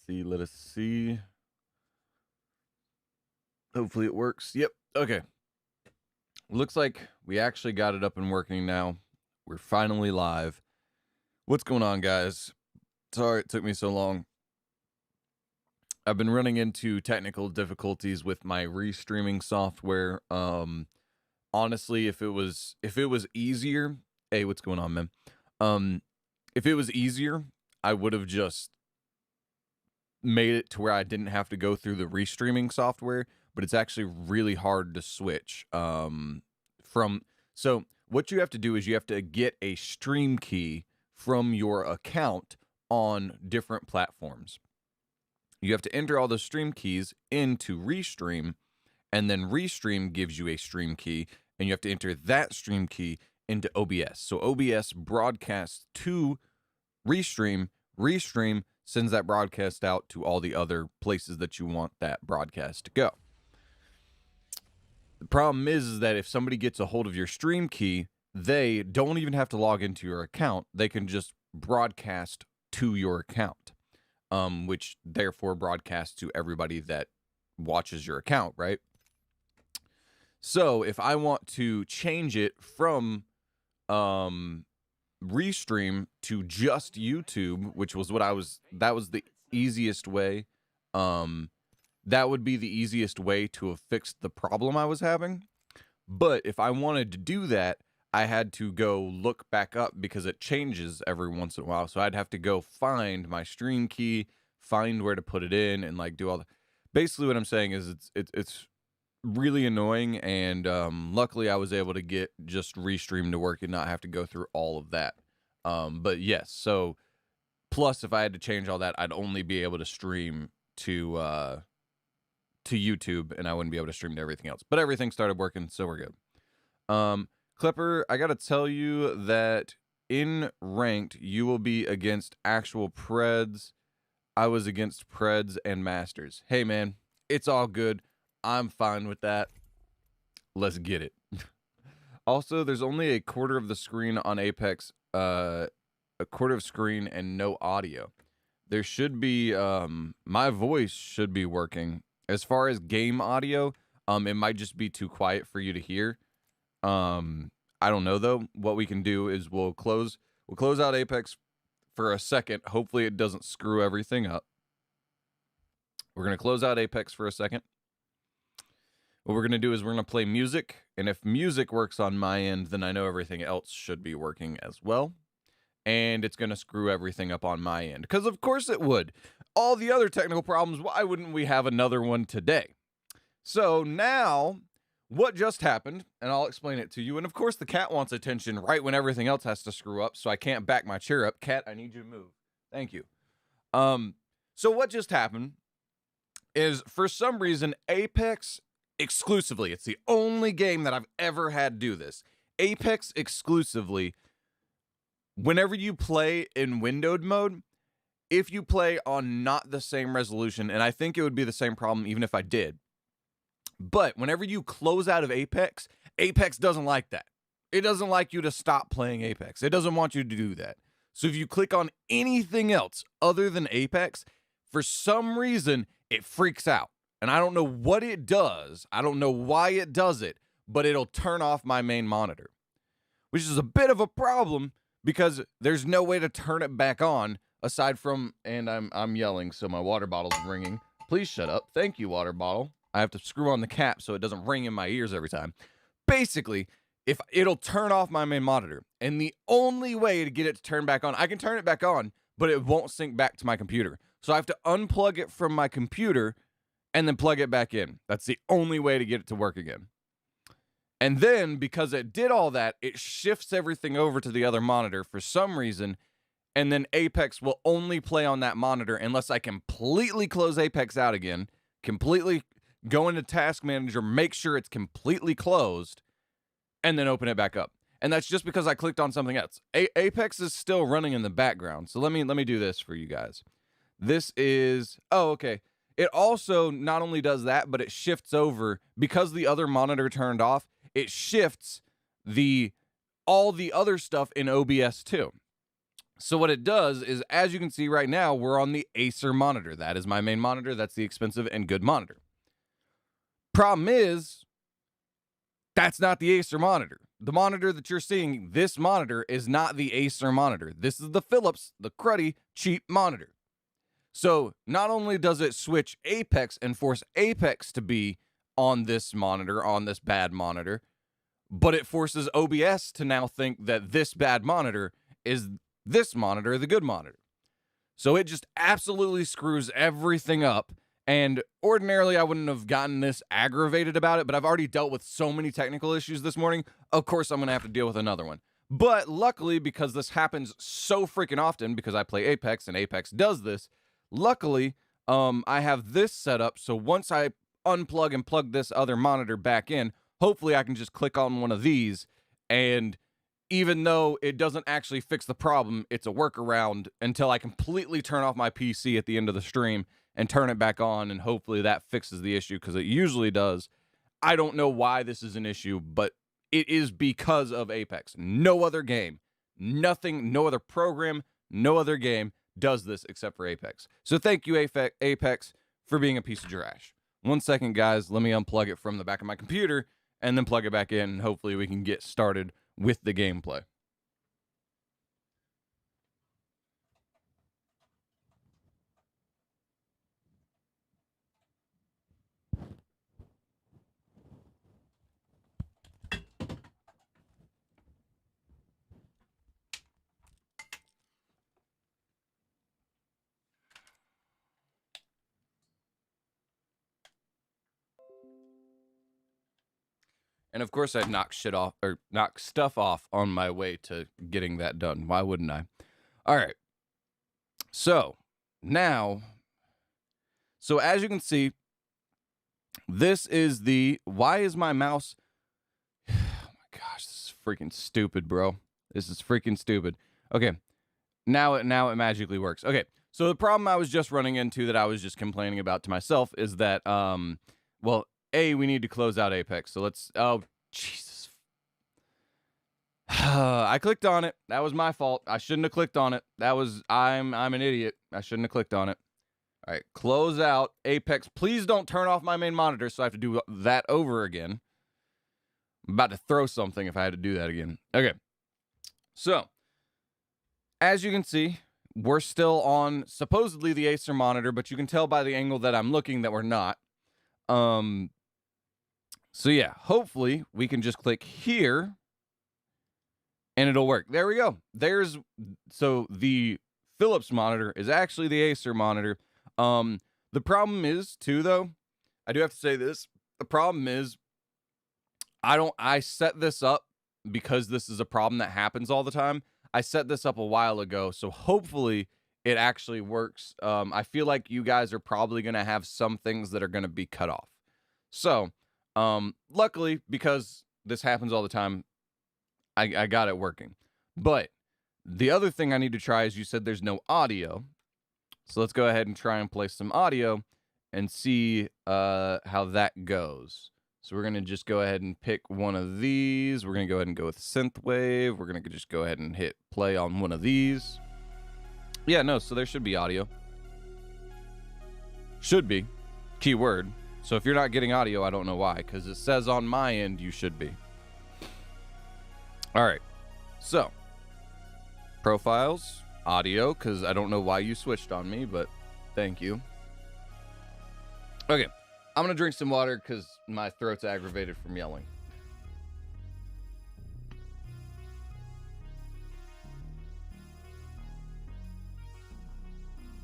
Let us see. Hopefully it works. Yep. Okay. Looks like we actually got it up and working now. We're finally live. What's going on, guys? Sorry it took me so long. I've been running into technical difficulties with my restreaming software. Honestly, if it was easier, hey, what's going on, man? If it was easier, I would have just made it to where I didn't have to go through the restreaming software, but it's actually really hard to switch. So what you have to do is you have to get a stream key from your account on different platforms. You have to enter all the stream keys into Restream, and then Restream gives you a stream key, and you have to enter that stream key into OBS. So OBS broadcasts to Restream. Restream sends that broadcast out to all the other places that you want that broadcast to go. The problem is that if somebody gets a hold of your stream key, they don't even have to log into your account. They can just broadcast to your account, which therefore broadcasts to everybody that watches your account, right? So if I want to change it from Restream to just YouTube, which was that was the easiest way. That would be the easiest way to have fixed the problem I was having. But if I wanted to do that, I had to go look back up because it changes every once in a while. So I'd have to go find my stream key, find where to put it in, and like do all the. Basically, what I'm saying is it's really annoying, and luckily I was able to get just Restream to work and not have to go through all of that. But yes, so plus if I had to change all that, I'd only be able to stream to YouTube, and I wouldn't be able to stream to everything else. But everything started working, so we're good. Clipper, I gotta tell you that in ranked, you will be against actual Preds. I was against Preds and Masters. Hey, man, it's all good. I'm fine with that. Let's get it. Also, there's only a quarter of the screen on Apex, a quarter of screen and no audio. There should be, my voice should be working. As far as game audio, it might just be too quiet for you to hear. I don't know though. What we can do is we'll close out Apex for a second. Hopefully it doesn't screw everything up. We're going to close out Apex for a second. What we're going to do is we're going to play music, and if music works on my end, then I know everything else should be working as well. And it's going to screw everything up on my end, because of course it would. All the other technical problems, why wouldn't we have another one today? So now, what just happened, and I'll explain it to you. And of course, the cat wants attention right when everything else has to screw up, so I can't back my chair up. Cat, I need you to move. Thank you. So what just happened is, for some reason, Apex exclusively, it's the only game that I've ever had do this. Apex exclusively, whenever you play in windowed mode, if you play on not the same resolution, and I think it would be the same problem even if I did, but whenever you close out of Apex, Apex doesn't like that. It doesn't like you to stop playing Apex. It doesn't want you to do that. So if you click on anything else other than Apex, for some reason, it freaks out. And I don't know what it does. I don't know why it does it, but it'll turn off my main monitor, which is a bit of a problem because there's no way to turn it back on aside from, and I'm yelling, so my water bottle's ringing. Please shut up. Thank you, water bottle. I have to screw on the cap so it doesn't ring in my ears every time. Basically, if it'll turn off my main monitor, and the only way to get it to turn back on, I can turn it back on, but it won't sync back to my computer. So I have to unplug it from my computer and then plug it back in. That's the only way to get it to work again. And then, because it did all that, it shifts everything over to the other monitor for some reason, and then Apex will only play on that monitor unless I completely close Apex out again, completely go into Task Manager, make sure it's completely closed, and then open it back up. And that's just because I clicked on something else. Apex is still running in the background. So let me do this for you guys. This is, oh, okay. It also not only does that, but it shifts over, because the other monitor turned off, it shifts all the other stuff in OBS too. So what it does is, as you can see right now, we're on the Acer monitor. That is my main monitor. That's the expensive and good monitor. Problem is, that's not the Acer monitor. The monitor that you're seeing, this monitor, is not the Acer monitor. This is the Philips, the cruddy, cheap monitor. So not only does it switch Apex and force Apex to be on this monitor, on this bad monitor, but it forces OBS to now think that this bad monitor is this monitor, the good monitor. So it just absolutely screws everything up. And ordinarily, I wouldn't have gotten this aggravated about it, but I've already dealt with so many technical issues this morning. Of course, I'm going to have to deal with another one. But luckily, because this happens so freaking often, because I play Apex and Apex does this, luckily, I have this set up. So once I unplug and plug this other monitor back in, hopefully I can just click on one of these, and even though it doesn't actually fix the problem, it's a workaround until I completely turn off my PC at the end of the stream and turn it back on, and hopefully that fixes the issue, because it usually does. I don't know why this is an issue, but it is because of Apex. No other game, nothing, no other program, no other game does this except for Apex. So thank you, Apex, for being a piece of trash. 1 second, guys. Let me unplug it from the back of my computer and then plug it back in, and hopefully we can get started with the gameplay. And of course, I'd knock stuff off on my way to getting that done. Why wouldn't I? All right. So now, as you can see, this is the, why is my mouse? Oh my gosh, this is freaking stupid, bro. This is freaking stupid. Okay. Now it magically works. Okay. So the problem I was just running into, that I was just complaining about to myself, is that, well, we need to close out Apex. So let's, oh, Jesus. I clicked on it. That was my fault. I shouldn't have clicked on it. I'm an idiot. I shouldn't have clicked on it. All right, close out Apex. Please don't turn off my main monitor so I have to do that over again. I'm about to throw something if I had to do that again. Okay. So, as you can see, we're still on supposedly the Acer monitor, but you can tell by the angle that I'm looking that we're not. So yeah, hopefully we can just click here and it'll work. There we go. So the Philips monitor is actually the Acer monitor. The problem is too, though, I do have to say this. The problem is I set this up because this is a problem that happens all the time. I set this up a while ago, so hopefully it actually works. I feel like you guys are probably going to have some things that are going to be cut off. So, luckily, because this happens all the time, I got it working. But the other thing I need to try is, you said there's no audio. So let's go ahead and try and play some audio and see how that goes. So we're going to just go ahead and pick one of these. We're going to go ahead and go with Synthwave. We're going to just go ahead and hit play on one of these. Yeah, no, so there should be audio. Should be. Keyword. So if you're not getting audio, I don't know why, because it says on my end you should be. All right. So, profiles, audio, because I don't know why you switched on me, but thank you. Okay. I'm going to drink some water because my throat's aggravated from yelling.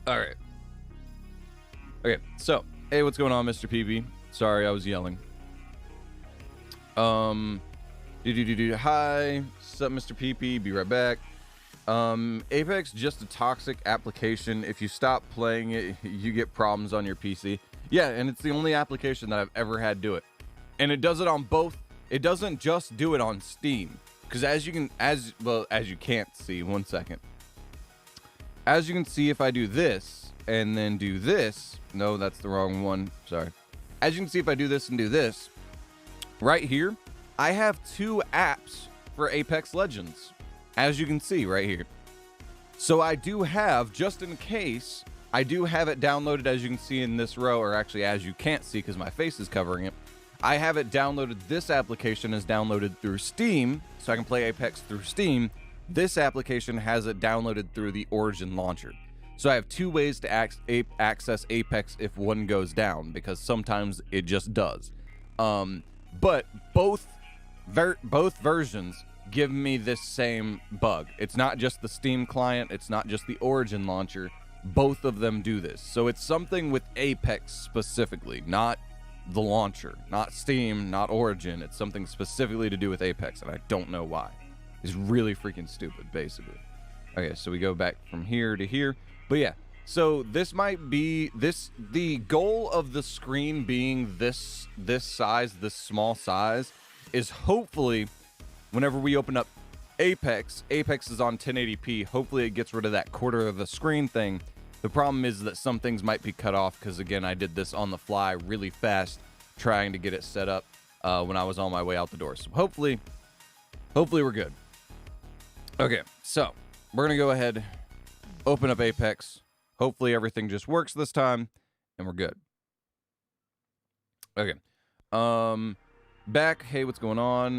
All right. Okay, so, hey, what's going on, Mr. PB? Sorry, I was yelling. Hi, what's up, Mr. PP? Be right back. Apex, just a toxic application. If you stop playing it, you get problems on your PC. Yeah, and it's the only application that I've ever had do it. And it does it on both. It doesn't just do it on Steam. Because as you can't see, 1 second. As you can see, if I do this and then do this, no, that's the wrong one. Sorry. As you can see, if I do this and do this, right here, I have 2 apps for Apex Legends. As you can see right here. So I do have, just in case, I do have it downloaded, as you can see in this row, or actually as you can't see because my face is covering it. I have it downloaded. This application is downloaded through Steam, so I can play Apex through Steam. This application has it downloaded through the Origin launcher. So I have two ways to access Apex if one goes down, because sometimes it just does. But both versions give me this same bug. It's not just the Steam client, it's not just the Origin launcher. Both of them do this. So it's something with Apex specifically, not the launcher, not Steam, not Origin. It's something specifically to do with Apex, and I don't know why. It's really freaking stupid, basically. Okay, so we go back from here to here. But yeah, so this might be the goal of the screen being this size, this small size, is hopefully whenever we open up Apex is on 1080p. Hopefully it gets rid of that quarter of the screen thing. The problem is that some things might be cut off because, again, I did this on the fly really fast trying to get it set up when I was on my way out the door. So hopefully we're good. Okay, so we're going to go ahead, open up Apex. Hopefully everything just works this time, and we're good. Okay. Back. Hey, what's going on?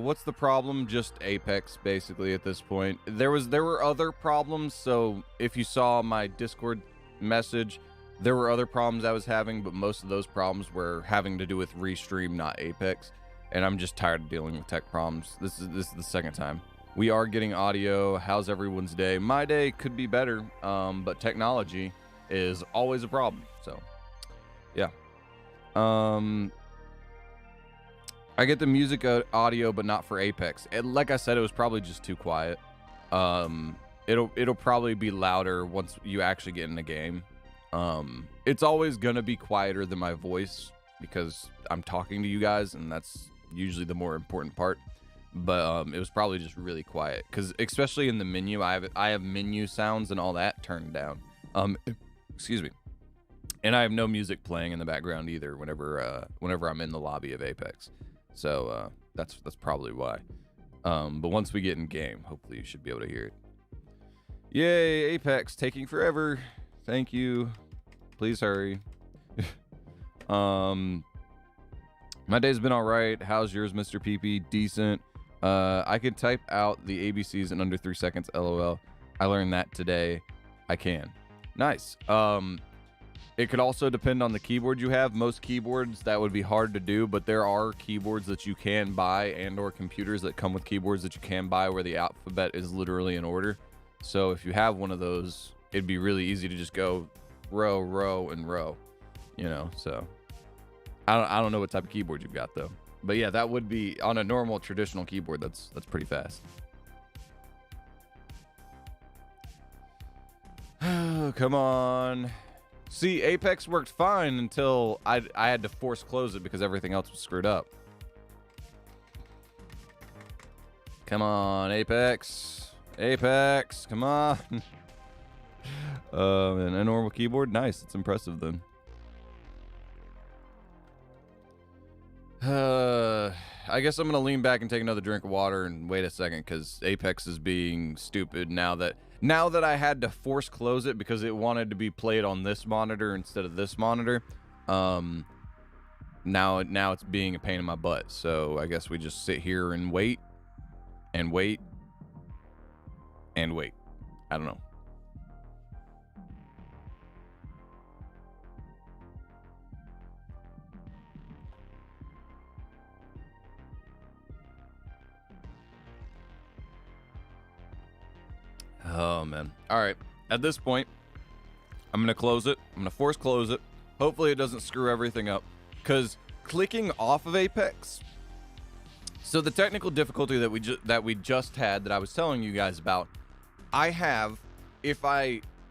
What's the problem? Just Apex, basically, at this point. There were other problems, so if you saw my Discord message, there were other problems I was having, but most of those problems were having to do with Restream, not Apex. And I'm just tired of dealing with tech problems. This is the second time. We are getting audio. How's everyone's day? My day could be better, but technology is always a problem. So, yeah. I get the music audio, but not for Apex. Like I said, it was probably just too quiet. It'll probably be louder once you actually get in the game. It's always gonna be quieter than my voice because I'm talking to you guys, and that's usually the more important part. But it was probably just really quiet because, especially in the menu, I have menu sounds and all that turned down. Excuse me. And I have no music playing in the background either whenever I'm in the lobby of Apex. So that's probably why. But once we get in game, hopefully you should be able to hear it. Yay, Apex taking forever. Thank you. Please hurry. My day's been all right. How's yours, Mr. PP? Decent. I could type out the ABCs in under 3 seconds. LOL. I learned that today. I can. Nice. It could also depend on the keyboard you have. Most keyboards, that would be hard to do, but there are keyboards that you can buy and or computers that come with keyboards that you can buy where the alphabet is literally in order. So if you have one of those, it'd be really easy to just go row, row, and row, you know. So I don't know what type of keyboard you've got though. But yeah, that would be on a normal traditional keyboard. That's pretty fast. Come on. See, Apex worked fine until I had to force close it because everything else was screwed up. Come on, Apex. Apex, come on. And a normal keyboard? Nice, it's impressive then. I guess I'm gonna lean back and take another drink of water and wait a second because Apex is being stupid now that I had to force close it because it wanted to be played on this monitor instead of this monitor. Now it's being a pain in my butt. So I guess we just sit here and wait and wait and wait. I don't know. Oh, man. All right. At this point, I'm going to close it. I'm going to force close it. Hopefully it doesn't screw everything up. Because clicking off of Apex... So the technical difficulty that we just had that I was telling you guys about, I have,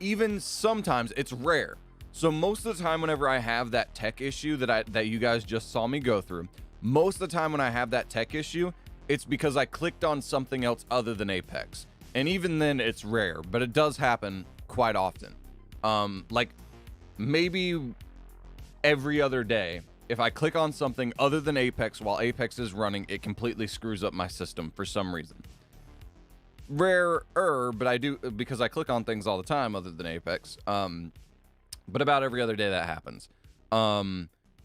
even sometimes, it's rare. So most of the time whenever I have that tech issue that you guys just saw me go through, most of the time when I have that tech issue, it's because I clicked on something else other than Apex. And even then, it's rare, but it does happen quite often. Like, maybe every other day, if I click on something other than Apex while Apex is running, it completely screws up my system for some reason. rarer, but I do, because I click on things all the time other than Apex. But about every other day that happens,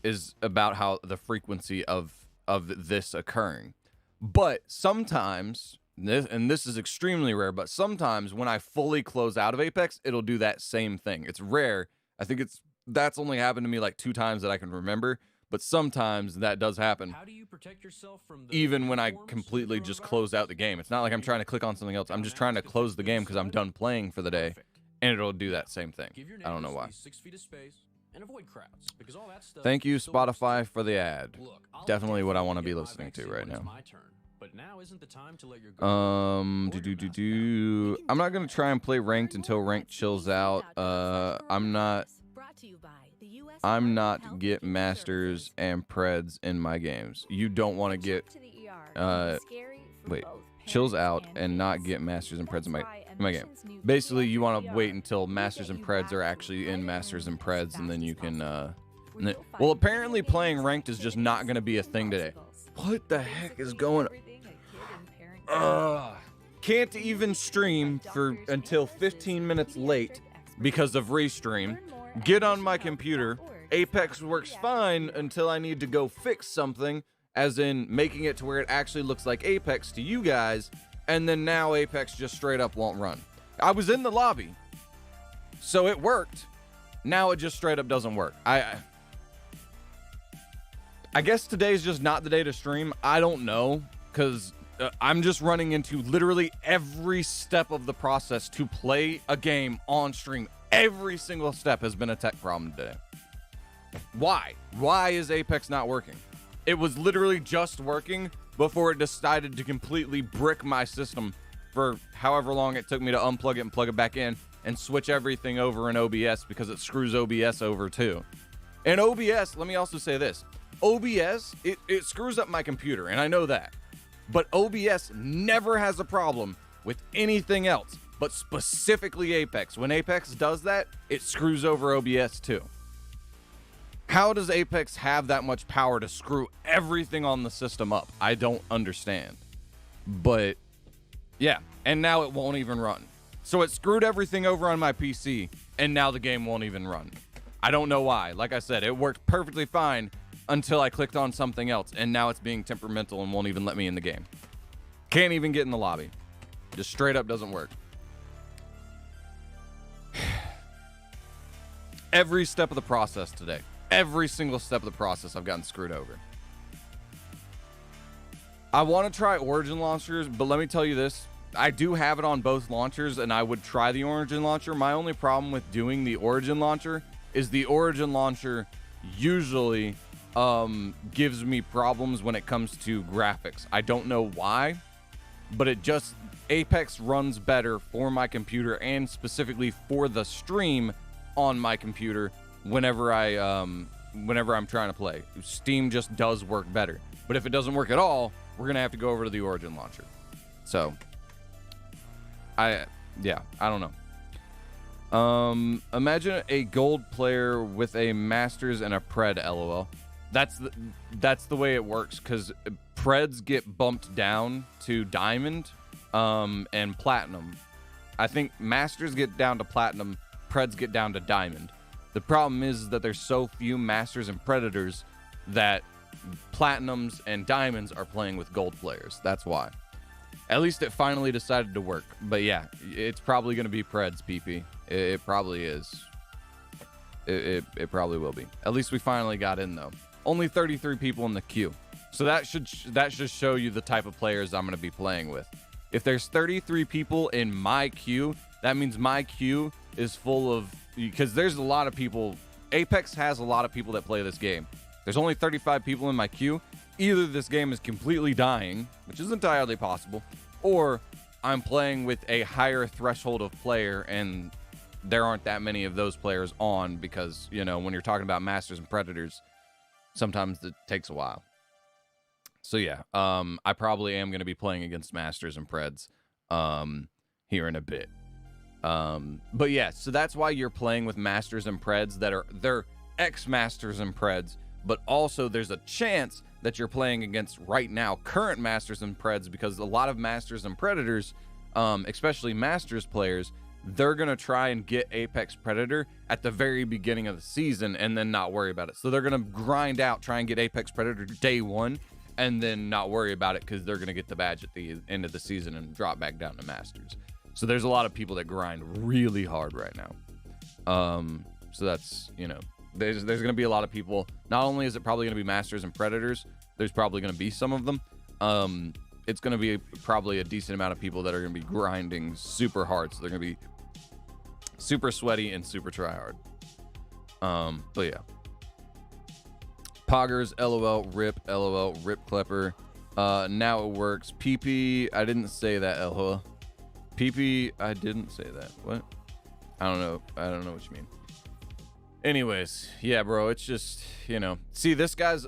is about how the frequency of this occurring. But sometimes, and this is extremely rare, but sometimes when I fully close out of Apex, it'll do that same thing. It's rare. I think that's only happened to me like 2 times that I can remember, but sometimes that does happen. How do you protect yourself from even when I completely just close out the game. It's not like I'm trying to click on something else. I'm just trying to close the game because I'm done playing for the day, and it'll do that same thing. I don't know why. 6 feet of space and avoid crowds, because all that stuff. Thank you, Spotify, for the ad. Look, I'll Definitely what I want to get be my listening to vaccine right when it's now. my turn, but now isn't the time to let your guard down. I'm not gonna try and play ranked until ranked chills out. I'm not get masters and preds in my games. You don't want to get wait, chills out and not get masters and preds in my game. Basically, you want to wait until masters and preds are actually in masters and preds, and then you can well, apparently playing ranked is just not going to be a thing today. What the heck is going on? Can't even stream until 15 minutes late because of restream. Get on my computer. Apex works fine until I need to go fix something, as in making it to where it actually looks like Apex to you guys, and then now Apex just straight up won't run. I was in the lobby, so it worked. Now it just straight up doesn't work. I guess today's just not the day to stream. I don't know, because I'm just running into literally every step of the process to play a game on stream. Every single step has been a tech problem today. Why? Why is Apex not working? It was literally just working before it decided to completely brick my system for however long it took me to unplug it and plug it back in and switch everything over in OBS, because it screws OBS over too. And OBS, let me also say this. OBS, it screws up my computer, and I know that. But OBS never has a problem with anything else, but specifically Apex. When Apex does that, it screws over OBS too. How does Apex have that much power to screw everything on the system up? I don't understand. But yeah, and now it won't even run. So it screwed everything over on my PC, and now the game won't even run. I don't know why. Like I said, it worked perfectly fine until I clicked on something else, and now it's being temperamental and won't even let me in the game. Can't even get in the lobby. Just straight up doesn't work. Every step of the process today. Every single step of the process I've gotten screwed over. I want to try Origin launchers, but let me tell you this. I do have it on both launchers, and I would try the Origin launcher. My only problem with doing the Origin launcher is the Origin launcher usually gives me problems when it comes to graphics. I don't know why, but Apex runs better for my computer, and specifically for the stream on my computer whenever I'm trying to play. Steam just does work better. But if it doesn't work at all, we're gonna have to go over to the Origin launcher. So I don't know. Imagine a gold player with a masters and a pred, lol. That's the way it works, because preds get bumped down to diamond and platinum. I think masters get down to platinum, preds get down to diamond. The problem is that there's so few masters and predators that platinums and diamonds are playing with gold players. That's why. At least it finally decided to work. But yeah, it's probably going to be preds, PP. It probably is. It probably will be. At least we finally got in, though. Only 33 people in the queue. So that should show you the type of players I'm going to be playing with. If there's 33 people in my queue, that means my queue is full of... Because there's a lot of people... Apex has a lot of people that play this game. There's only 35 people in my queue. Either this game is completely dying, which is entirely possible, or I'm playing with a higher threshold of player, and there aren't that many of those players on, because, you know, when you're talking about masters and predators, sometimes it takes a while. So yeah, I probably am going to be playing against masters and preds here in a bit. But yeah, so that's why you're playing with masters and preds they're ex-masters and preds, but also there's a chance that you're playing against right now current masters and preds, because a lot of masters and predators especially Masters players, they're going to try and get Apex Predator at the very beginning of the season and then not worry about it. So they're going to grind out, try and get Apex Predator day one, and then not worry about it because they're going to get the badge at the end of the season and drop back down to Masters. So there's a lot of people that grind really hard right now. So that's, you know, there's going to be a lot of people. Not only is it probably going to be Masters and Predators, there's probably going to be some of them. It's going to be probably a decent amount of people that are going to be grinding super hard. So they're going to be super sweaty and super try hard. But yeah. Poggers, LOL, Rip Klepper. Now it works. PP, I didn't say that, LOL. PP, I didn't say that. What? I don't know what you mean. Anyways, yeah, bro, it's just, you know. See, this guy's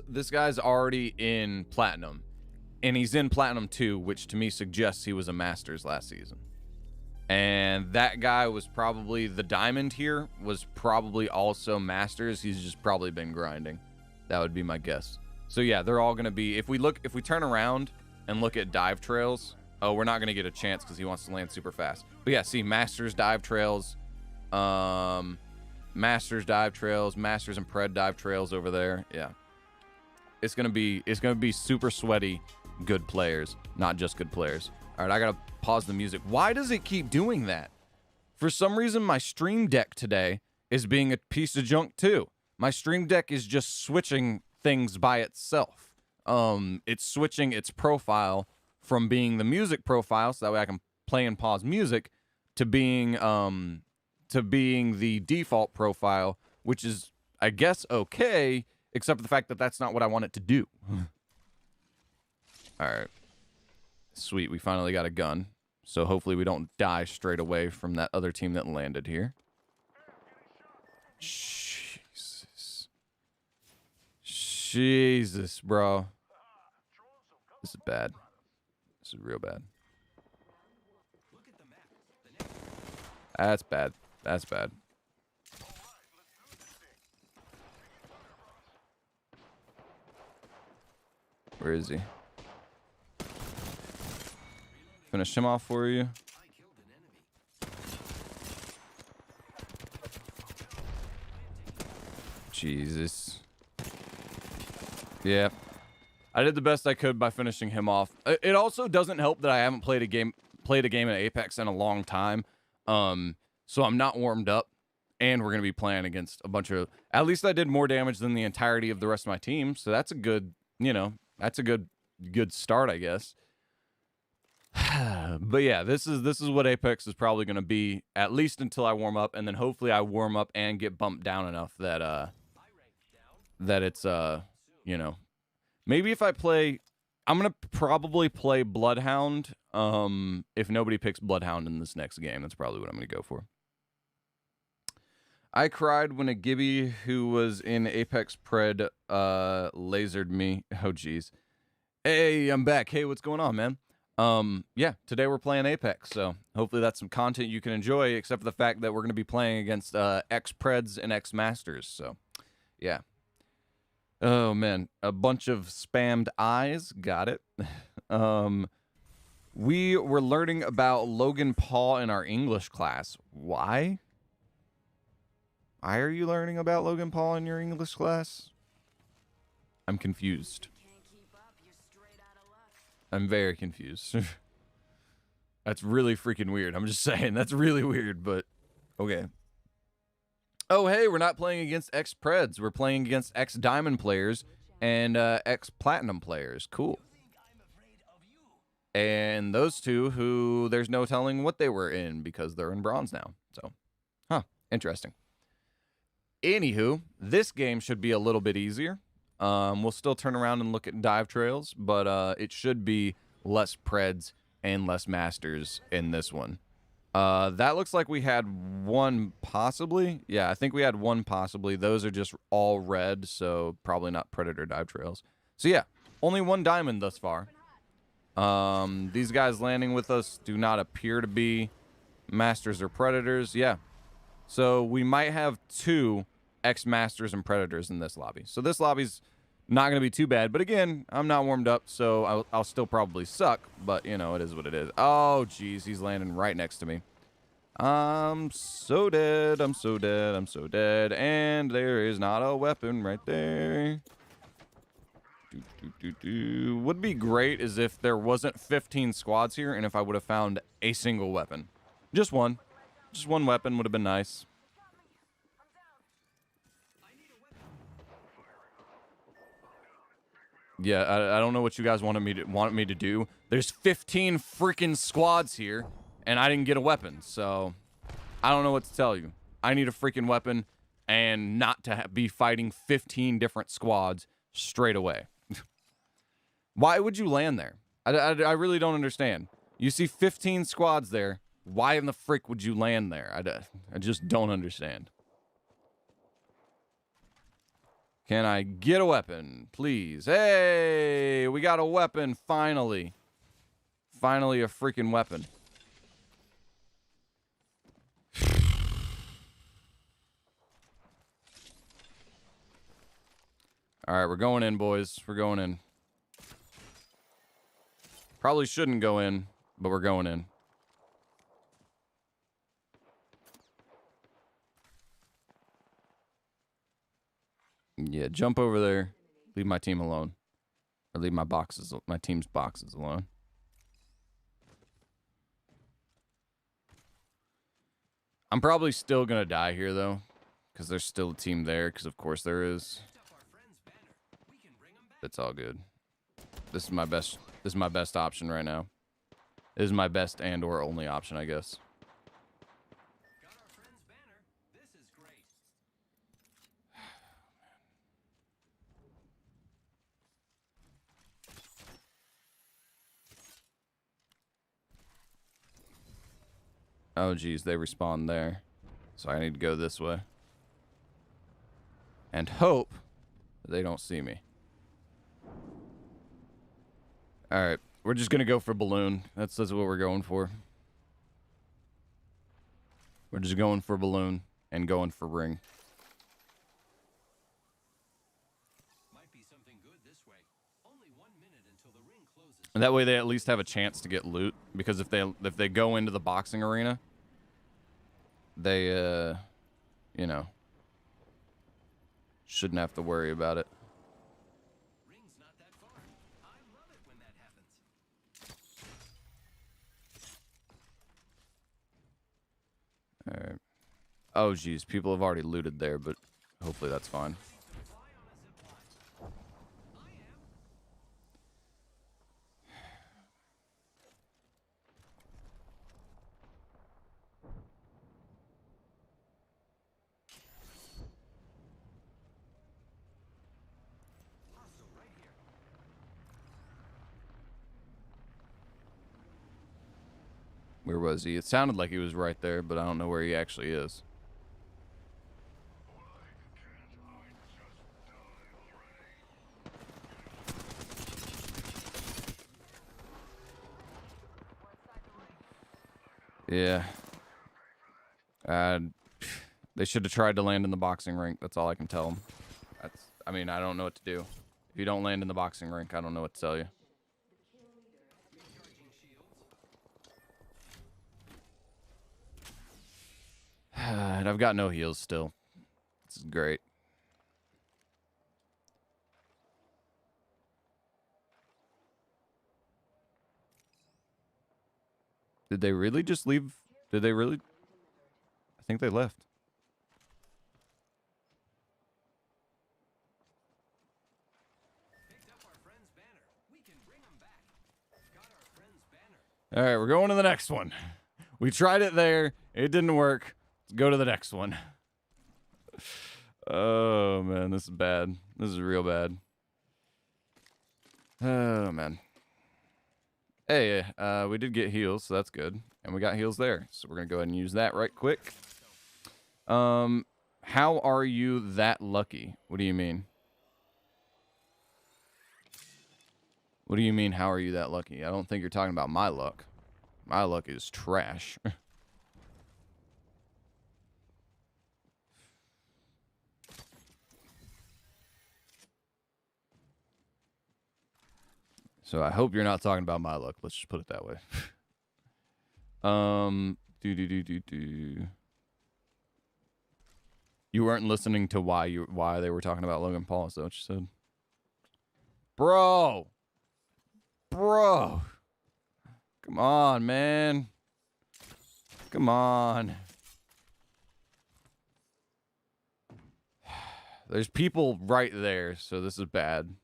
already in Platinum. And he's in Platinum 2, which to me suggests he was a Masters last season. And that guy was probably, the Diamond here was probably also Masters. He's just probably been grinding. That would be my guess. So yeah, they're all going to be, if we turn around and look at dive trails, oh, we're not going to get a chance because he wants to land super fast. But yeah, see, Masters dive trails, Masters dive trails, Masters and Pred dive trails over there. Yeah. It's going to be super sweaty good players, not just good players. All right, I got to pause the music. Why does it keep doing that? For some reason, my Stream Deck today is being a piece of junk too. My Stream Deck is just switching things by itself. It's switching its profile from being the music profile, so that way I can play and pause music, to being the default profile, which is, I guess, okay, except for the fact that that's not what I want it to do. All right. Sweet, we finally got a gun. So hopefully we don't die straight away from that other team that landed here. Jesus, bro. This is bad. This is real bad. That's bad. That's bad. Where is he? Finish him off for you. Jesus. Yeah. I did the best I could by finishing him off. It also doesn't help that I haven't played a game in Apex in a long time. So I'm not warmed up, and we're going to be playing against a bunch of, at least I did more damage than the entirety of the rest of my team. So that's a good, you know, that's a good start, I guess. But yeah, this is what Apex is probably going to be, at least until I warm up, and then hopefully I warm up and get bumped down enough that that it's you know, maybe if I play, I'm going to probably play Bloodhound. If nobody picks Bloodhound in this next game, that's probably what I'm going to go for. I cried when a Gibby who was in Apex Pred lasered me. Oh geez. Hey, I'm back. Hey, what's going on, man? Yeah, today we're playing Apex, so hopefully that's some content you can enjoy, except for the fact that we're going to be playing against ex-Preds and ex-Masters, so yeah. Oh, man, a bunch of spammed eyes, got it. We were learning about Logan Paul in our English class. Why? Why are you learning about Logan Paul in your English class? I'm confused. I'm very confused. That's really freaking weird. I'm just saying, that's really weird, but okay. Oh, hey, we're not playing against ex-Preds. We're playing against ex-Diamond players and ex-Platinum players. Cool. And those two who there's no telling what they were in because they're in Bronze now. So, huh, interesting. Anywho, this game should be a little bit easier. We'll still turn around and look at dive trails, but it should be less Preds and less Masters in this one. That looks like we had one possibly. Yeah, I think we had one possibly. Those are just all red, so probably not Predator dive trails. So yeah, only one diamond thus far. These guys landing with us do not appear to be Masters or Predators. Yeah, so we might have two ex-Masters and Predators in this lobby. So this lobby's Not going to be too bad. But again, I'm not warmed up, so I'll still probably suck. But, you know, it is what it is. Oh, jeez. He's landing right next to me. I'm so dead. I'm so dead. I'm so dead. And there is not a weapon right there. Would be great is if there wasn't 15 squads here and if I would have found a single weapon. Just one. Just one weapon would have been nice. Yeah, I don't know what you guys wanted me to do. There's 15 freaking squads here, and I didn't get a weapon, so I don't know what to tell you. I need a freaking weapon, and not to be fighting 15 different squads straight away. Why would you land there? I really don't understand. You see 15 squads there. Why in the frick would you land there? I just don't understand. Can I get a weapon, please? Hey, we got a weapon, finally. Finally a freaking weapon. All right, we're going in, boys. We're going in. Probably shouldn't go in, but we're going in. Yeah, jump over there. Leave my team alone. Or leave my team's boxes alone. I'm probably still going to die here, though. Because there's still a team there. Because, of course, there is. It's all good. This is my best option right now. This is my best and or only option, I guess. Got our friend's banner. This is great. Oh, geez, they respawn there. So I need to go this way. And hope that they don't see me. Alright, we're just going to go for balloon. That's what we're going for. We're just going for balloon and going for ring. Might be something good this way. Only 1 minute until the ring closes. And that way they at least have a chance to get loot. Because if they go into the boxing arena, they, you know, shouldn't have to worry about it. Ring's not that far. I love it when that happens. Alright. Oh, geez. People have already looted there, but hopefully that's fine. Where was he? It sounded like he was right there, but I don't know where he actually is. Yeah. They should have tried to land in the boxing rink. That's all I can tell them. I mean, I don't know what to do. If you don't land in the boxing rink, I don't know what to tell you. And I've got no heals still. This is great. Did they really just leave? Did they really? I think they left. Picked up our friend's banner. We can bring him back. Got our friend's banner. All right, we're going to the next one. We tried it there. It didn't work. Let's go to the next one. Oh, man, this is bad. This is real bad. Oh, man. Hey, we did get heals, so that's good. And we got heals there. So we're going to go ahead and use that right quick. How are you that lucky? What do you mean? What do you mean, how are you that lucky? I don't think you're talking about my luck. My luck is trash. So I hope you're not talking about my luck. Let's just put it that way. You weren't listening to why they were talking about Logan Paul, is that what you said? Bro. Come on, man. Come on. There's people right there, so this is bad.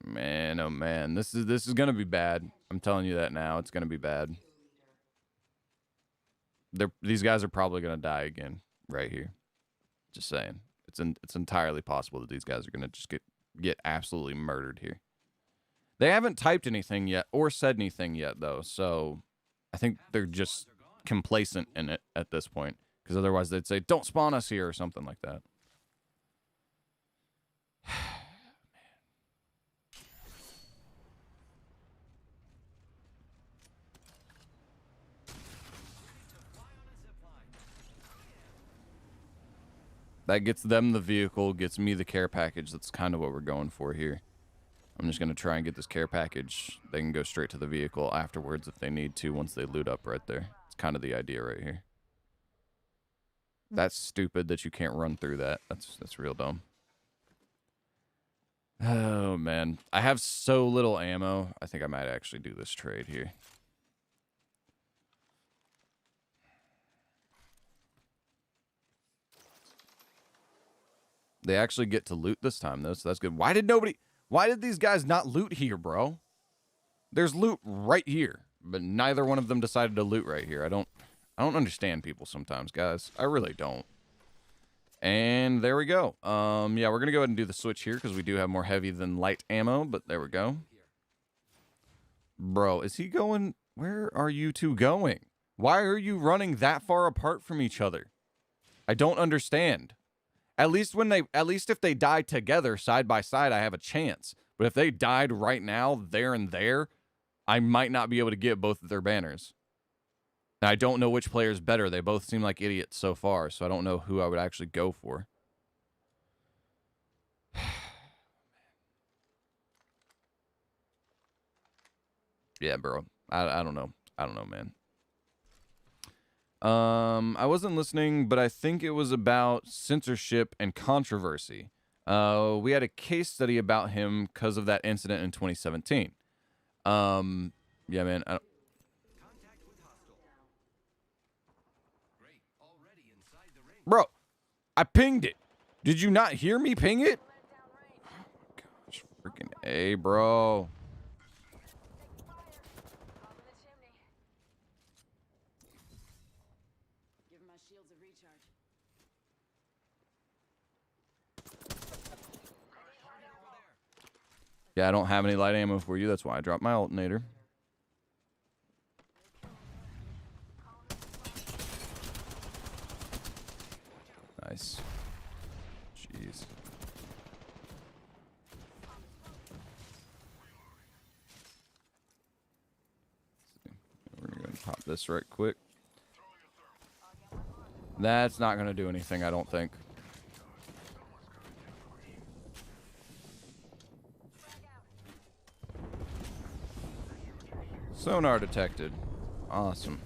Man, oh man, this is gonna be bad. I'm telling you that now. It's gonna be bad. These guys are probably gonna die again right here. Just saying, it's entirely possible that these guys are gonna just get absolutely murdered here. They haven't typed anything yet or said anything yet though, so I think they're just complacent in it at this point. Because otherwise they'd say, "Don't spawn us here" or something like that. That gets them the vehicle, gets me the care package. That's kind of what we're going for here. I'm just going to try and get this care package. They can go straight to the vehicle afterwards if they need to once they loot up right there. It's kind of the idea right here. That's stupid that you can't run through that. That's real dumb. Oh, man. I have so little ammo. I think I might actually do this trade here. They actually get to loot this time, though, so that's good. Why did these guys not loot here, bro? There's loot right here, but neither one of them decided to loot right here. I don't understand people sometimes, guys. I really don't. And there we go. Yeah, we're going to go ahead and do the switch here because we do have more heavy than light ammo, but there we go. Bro, is he going? Where are you two going? Why are you running that far apart from each other? I don't understand. At least if they die together side by side, I have a chance. But if they died right now, there and there, I might not be able to get both of their banners. Now, I don't know which player is better. They both seem like idiots so far, so I don't know who I would actually go for. Yeah, bro. I don't know. I don't know, man. I wasn't listening, but I think it was about censorship and controversy. We had a case study about him because of that incident in 2017. Yeah, man. Bro, I pinged it. Did you not hear me ping it? Oh my gosh, freaking A, bro. Yeah, I don't have any light ammo for you. That's why I dropped my alternator. Nice. Jeez. We're going to go and pop this right quick. That's not going to do anything, I don't think. Sonar detected. Awesome.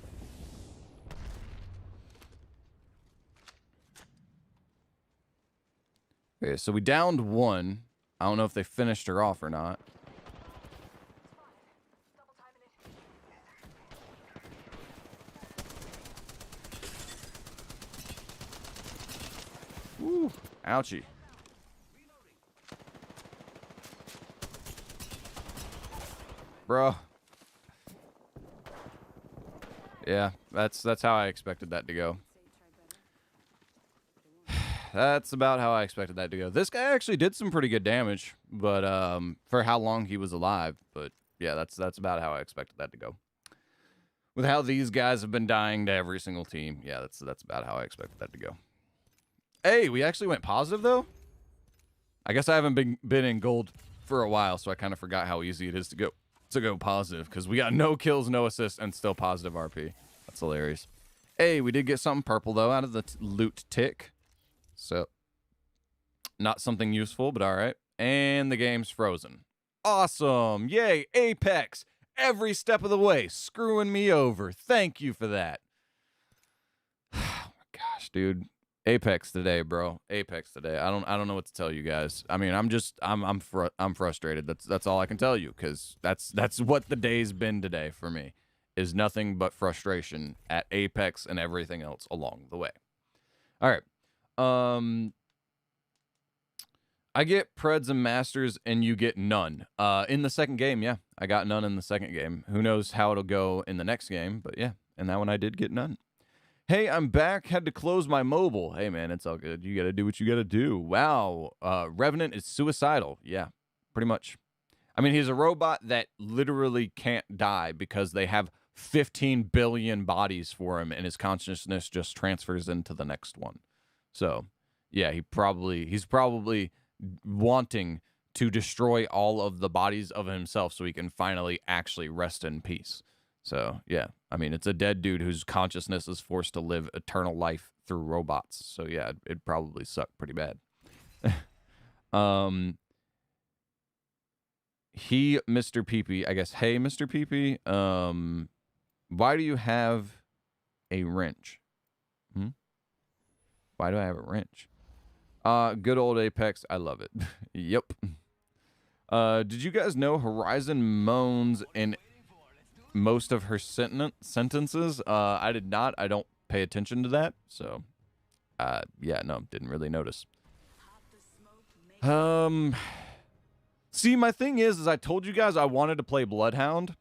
Okay, so we downed one. I don't know if they finished her off or not. Woo, ouchie. Bro. Yeah, that's how I expected that to go. That's about how I expected that to go. This guy actually did some pretty good damage, but for how long he was alive. But yeah, that's about how I expected that to go. With how these guys have been dying to every single team, yeah, that's about how I expected that to go. Hey, we actually went positive though. I guess I haven't been in gold for a while, so I kind of forgot how easy it is to go positive because we got no kills, no assists, and still positive RP. That's hilarious. Hey, we did get something purple though out of the loot tick. So, not something useful, but all right. and the game's frozen. Awesome. Yay, Apex. Every step of the way, screwing me over. Thank you for that. Oh my gosh, dude. Apex today, bro. Apex today. I don't know what to tell you guys. I mean, I'm frustrated. That's all I can tell you, cuz that's what the day's been today for me. Is nothing but frustration at Apex and everything else along the way. All right. I get Preds and Masters and you get none. In the second game, yeah. I got none in the second game. Who knows how it'll go in the next game, but yeah. And that one I did get none. Hey, I'm back. Had to close my mobile. Hey, man, it's all good. You got to do what you got to do. Wow. Revenant is suicidal. Yeah, pretty much. I mean, he's a robot that literally can't die because they have 15 billion bodies for him, and his consciousness just transfers into the next one. So, yeah, he's probably wanting to destroy all of the bodies of himself so he can finally actually rest in peace. So, yeah, I mean, it's a dead dude whose consciousness is forced to live eternal life through robots. So, yeah, it'd probably suck pretty bad. Mr. Peepee, I guess, hey, Mr. Peepee, why do you have a wrench? Why do I have a wrench? Good old Apex, I love it. Yep. Did you guys know Horizon moans in most of her sentences? I did not. I don't pay attention to that. So, yeah, no, didn't really notice. See, my thing is I told you guys I wanted to play Bloodhound.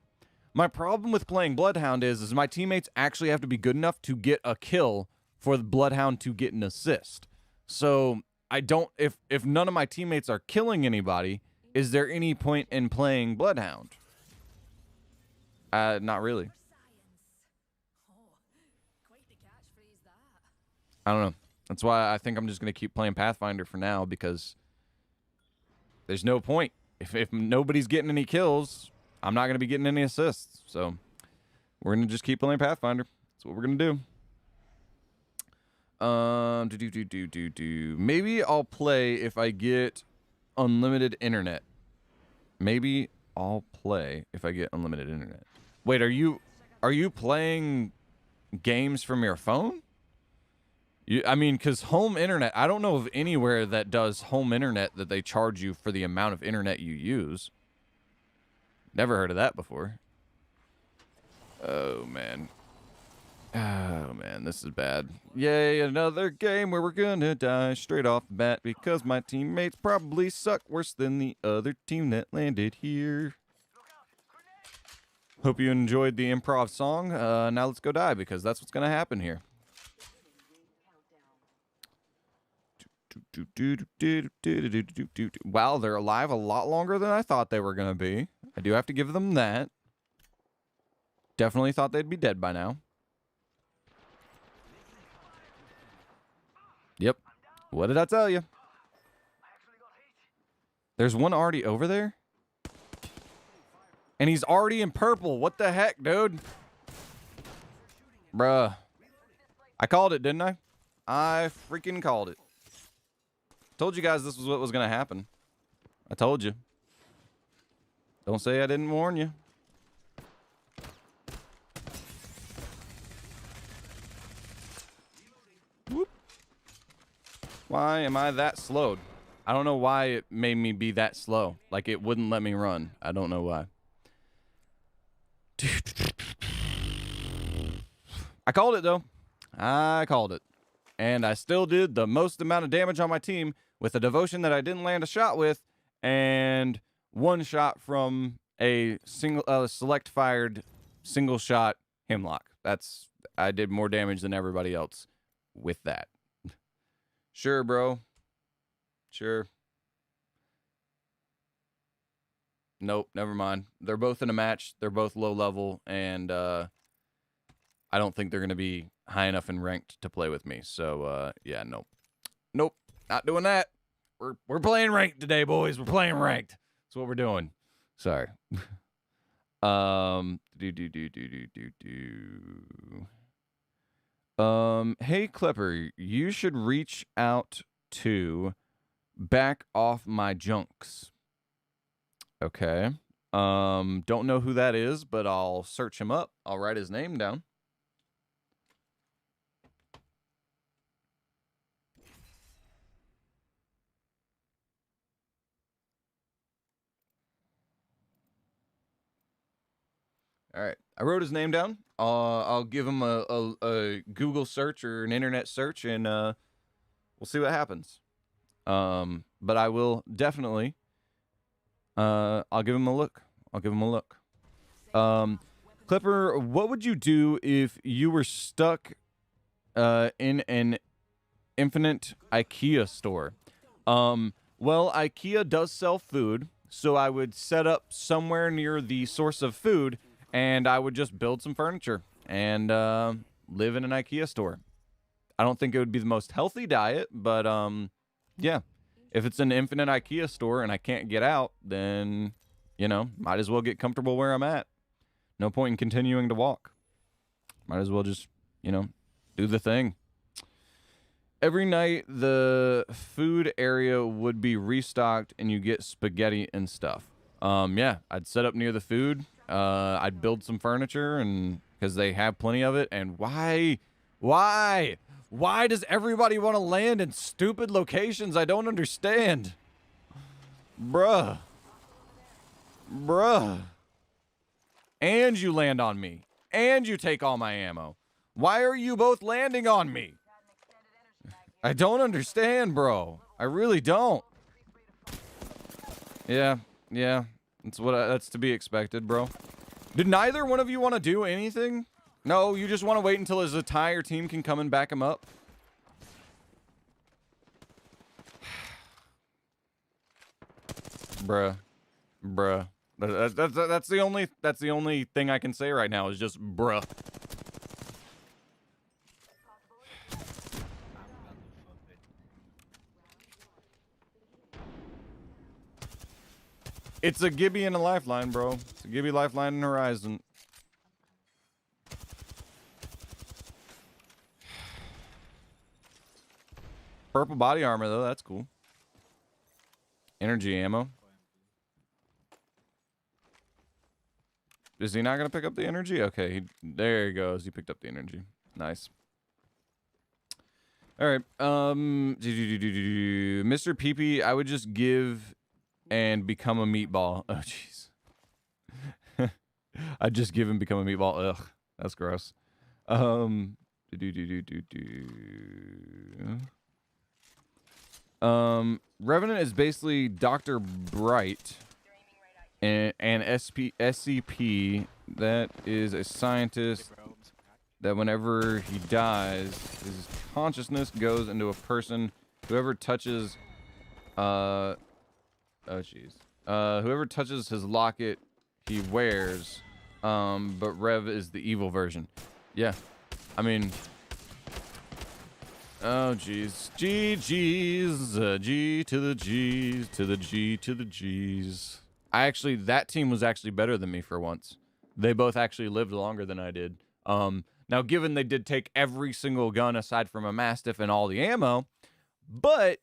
My problem with playing Bloodhound is my teammates actually have to be good enough to get a kill for the Bloodhound to get an assist. So, I don't, if none of my teammates are killing anybody, is there any point in playing Bloodhound? Not really. I don't know. That's why I think I'm just going to keep playing Pathfinder for now, because there's no point. If nobody's getting any kills, I'm not going to be getting any assists. So we're going to just keep playing Pathfinder. That's what we're going to do. Maybe I'll play if I get unlimited internet. Maybe I'll play if I get unlimited internet. Wait, are you playing games from your phone? I mean, because home internet, I don't know of anywhere that does home internet that they charge you for the amount of internet you use. Never heard of that before. Oh, man. Oh, man, this is bad. Yay, another game where we're gonna die straight off the bat because my teammates probably suck worse than the other team that landed here. Hope you enjoyed the improv song. Now let's go die, because that's what's gonna happen here. Wow, they're alive a lot longer than I thought they were gonna be. I do have to give them that. Definitely thought they'd be dead by now. Yep. What did I tell you? There's one already over there? And he's already in purple. What the heck, dude? Bruh. I called it, didn't I? I freaking called it. Told you guys this was what was going to happen. I told you. Don't say I didn't warn you. Whoop. Why am I that slowed? I don't know why it made me be that slow. Like it wouldn't let me run. I don't know why. I called it, though. I called it. And I still did the most amount of damage on my team with a devotion that I didn't land a shot with, and one shot from a single select fired single shot Hemlock. I did more damage than everybody else with that. Sure, bro. Sure. Nope, never mind. They're both in a match. They're both low level, and I don't think they're going to be high enough in ranked to play with me. So, yeah, nope. Nope, not doing that. We're playing ranked today, boys. We're playing ranked. That's what we're doing. Sorry. Hey, Klepper, you should reach out to Back off my junks. Okay. Don't know who that is, but I'll search him up. I'll write his name down. All right, I wrote his name down. I'll give him a Google search or an internet search, and we'll see what happens. But I will definitely. I'll give him a look. I'll give him a look. Clipper, what would you do if you were stuck in an infinite IKEA store? Well, IKEA does sell food, so I would set up somewhere near the source of food, and I would just build some furniture and live in an IKEA store. I don't think it would be the most healthy diet, but yeah. If it's an infinite IKEA store and I can't get out, then, you know, might as well get comfortable where I'm at. No point in continuing to walk. Might as well just, you know, do the thing. Every night, the food area would be restocked and you get spaghetti and stuff. Yeah, I'd set up near the food. I'd build some furniture, and because they have plenty of it. And why does everybody want to land in stupid locations? I don't understand. Bruh. And you land on me. And you take all my ammo. Why are you both landing on me? I don't understand, bro. I really don't. Yeah. That's to be expected, bro. Did neither one of you want to do anything? No, you just want to wait until his entire team can come and back him up? Bruh. That's the only thing I can say right now is just bruh. It's a Gibby and a lifeline, bro. It's a Gibby, lifeline, and horizon. Purple body armor, though. That's cool. Energy ammo. Is he not going to pick up the energy? Okay, there he goes. He picked up the energy. Nice. All right. Mr. Peepee, I would just give and become a meatball. Oh, jeez. I'd just give and become a meatball. Ugh, that's gross. Revenant is basically Dr. Bright and SCP that is a scientist that whenever he dies, his consciousness goes into a person. Whoever touches whoever touches his locket, he wears. But Rev is the evil version. Yeah. I mean, oh jeez. G's, G to the G's, to the G to the G's. That team was actually better than me for once. They both actually lived longer than I did. Now given they did take every single gun aside from a Mastiff and all the ammo, but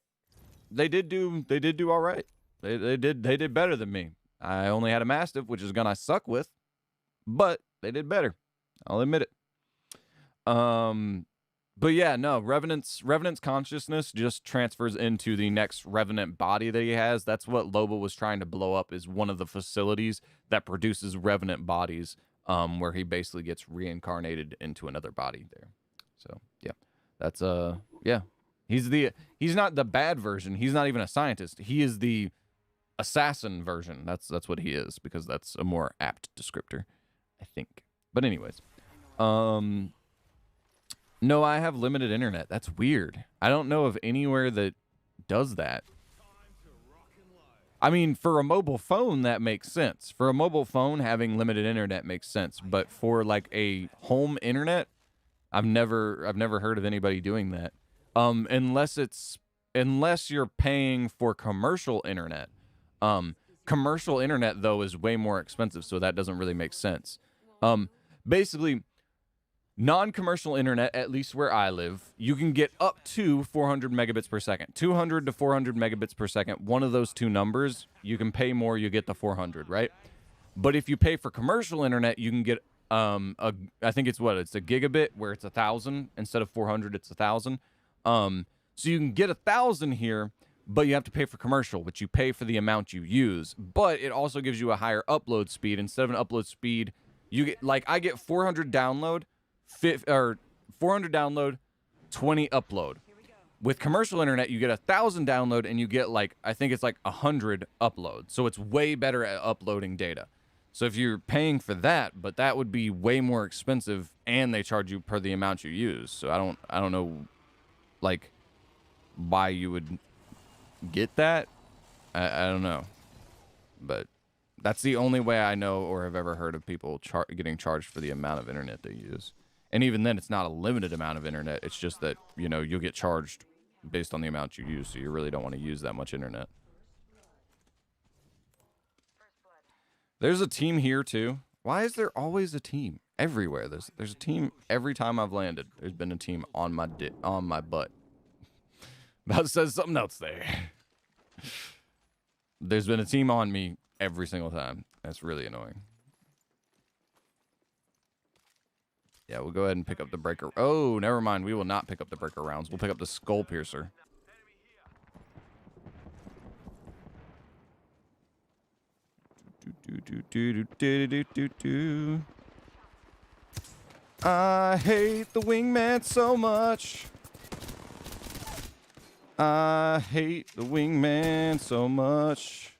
they did do all right. They did better than me. I only had a Mastiff, which is a gun I suck with, but they did better. I'll admit it. But yeah, no, Revenant's consciousness just transfers into the next Revenant body that he has. That's what Loba was trying to blow up, is one of the facilities that produces Revenant bodies, where he basically gets reincarnated into another body there. So yeah, that's yeah. He's not the bad version. He's not even a scientist. He is the assassin version. That's what he is, because that's a more apt descriptor, I think. But anyways, no, I have limited internet. That's weird. I don't know of anywhere that does that. I mean, for a mobile phone, that makes sense. For a mobile phone, having limited internet makes sense. But for like a home internet, I've never heard of anybody doing that. Unless you're paying for commercial internet. Commercial internet though is way more expensive, so that doesn't really make sense. Basically, Non-commercial internet, at least where I live, you can get up to 400 megabits per second. 200 to 400 megabits per second. One of those two numbers, you can pay more, you get the 400, right? But if you pay for commercial internet, you can get I think it's a gigabit where it's 1,000 instead of 400, it's 1,000. So you can get 1,000 here, but you have to pay for commercial, which you pay for the amount you use. But it also gives you a higher upload speed. Instead of an upload speed, you get I get 400 download, 400 download, 20 upload. With commercial internet, you get 1,000 download and you get I think it's 100 upload. So it's way better at uploading data. So if you're paying for that, but that would be way more expensive, and they charge you per the amount you use. So I don't know, why you would get that. I don't know, but that's the only way I know or have ever heard of people getting charged for the amount of internet they use. And even then, it's not a limited amount of internet. It's just that you'll get charged based on the amount you use. So you really don't want to use that much internet. There's a team here too. Why is there always a team everywhere? There's a team every time I've landed. There's been a team on my butt. About says something else there. There's been a team on me every single time. That's really annoying. Yeah, we'll go ahead and pick up the breaker. Oh, never mind. We will not pick up the breaker rounds. We'll pick up the skull piercer. I hate the wingman so much. I hate the wingman so much.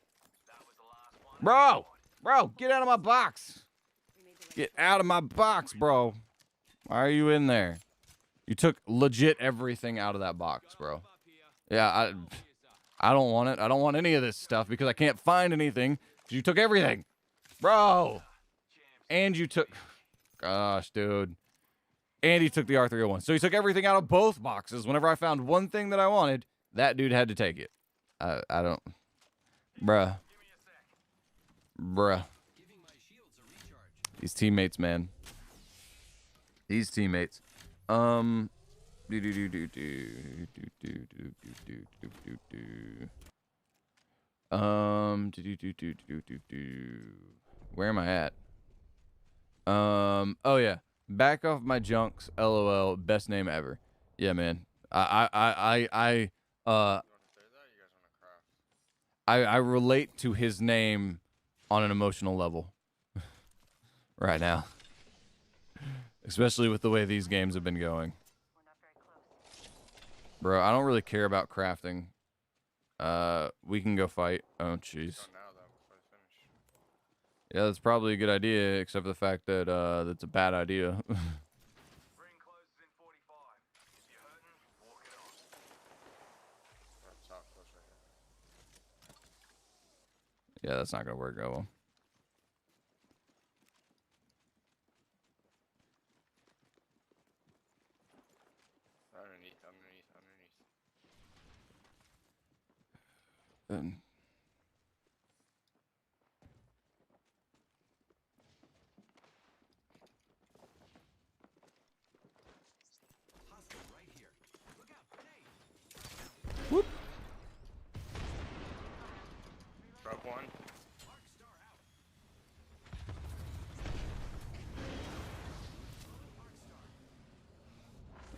Bro, get out of my box. Get out of my box, bro. Why are you in there? You took legit everything out of that box, bro. Yeah, I don't want it. I don't want any of this stuff because I can't find anything. You took everything. Bro. And you took... Gosh, dude. And he took the R301. So he took everything out of both boxes. Whenever I found one thing that I wanted, that dude had to take it. I don't... Bruh. These teammates, man. These teammates. Where am I at? Oh yeah. Back off my junks. LOL. Best name ever. Yeah, man. I relate to his name on an emotional level right now. Especially with the way these games have been going. Bro, I don't really care about crafting. We can go fight. Oh, jeez. Yeah, that's probably a good idea, except for the fact that that's a bad idea. Yeah, that's not gonna work out well. Underneath. Whoop. Broke one.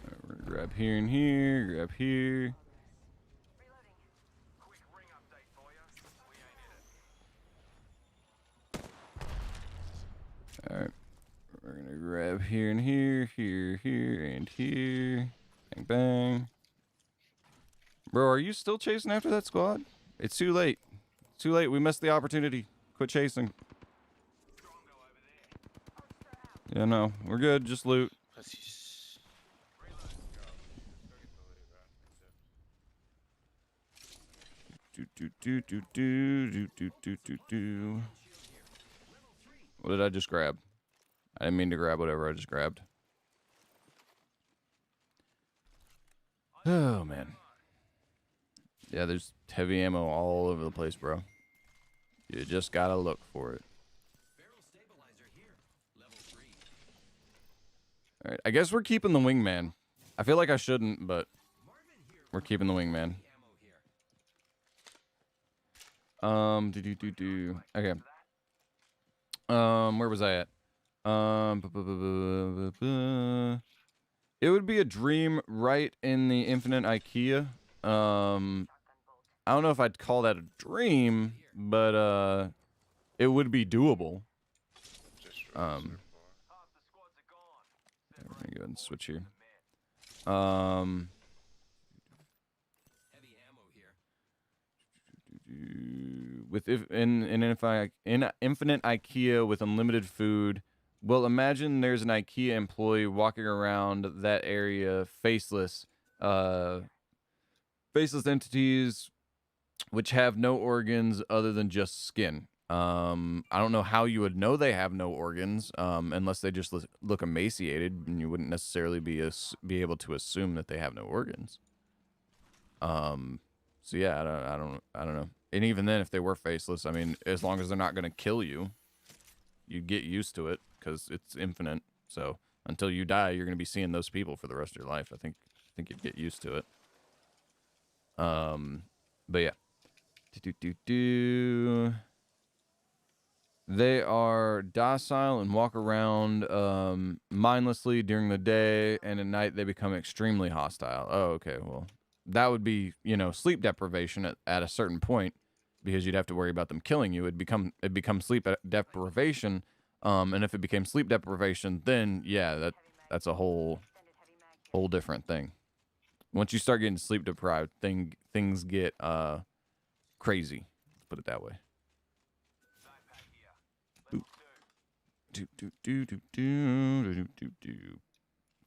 Alright, we're gonna grab here and here, grab here. Alright, we're gonna grab here and here, here, and here. Bang, bang. Bro, are you still chasing after that squad? It's too late. It's too late. We missed the opportunity. Quit chasing. Yeah, no. We're good. Just loot. What did I just grab? I didn't mean to grab whatever I just grabbed. Oh, man. Yeah, there's heavy ammo all over the place, bro. You just gotta look for it. All right, I guess we're keeping the wingman. I feel like I shouldn't, but we're keeping the wingman. Okay. Where was I at? It would be a dream right in the infinite IKEA. I don't know if I'd call that a dream, but it would be doable. We're gonna go ahead and switch here. Heavy ammo here. With in infinite IKEA with unlimited food. Well, imagine there's an IKEA employee walking around that area faceless. Faceless entities which have no organs other than just skin. I don't know how you would know they have no organs, unless they just look emaciated, and you wouldn't necessarily be able to assume that they have no organs. So yeah, I don't know. And even then, if they were faceless, I mean, as long as they're not gonna kill you, you get used to it because it's infinite. So until you die, you're gonna be seeing those people for the rest of your life. I think you'd get used to it. But yeah. They are docile and walk around mindlessly during the day, and at night they become extremely hostile. Oh, okay. Well, that would be, sleep deprivation at a certain point, because you'd have to worry about them killing you. It'd become sleep deprivation, and if it became sleep deprivation, then yeah, that's a whole different thing. Once you start getting sleep deprived, things get crazy. Let's put it that way.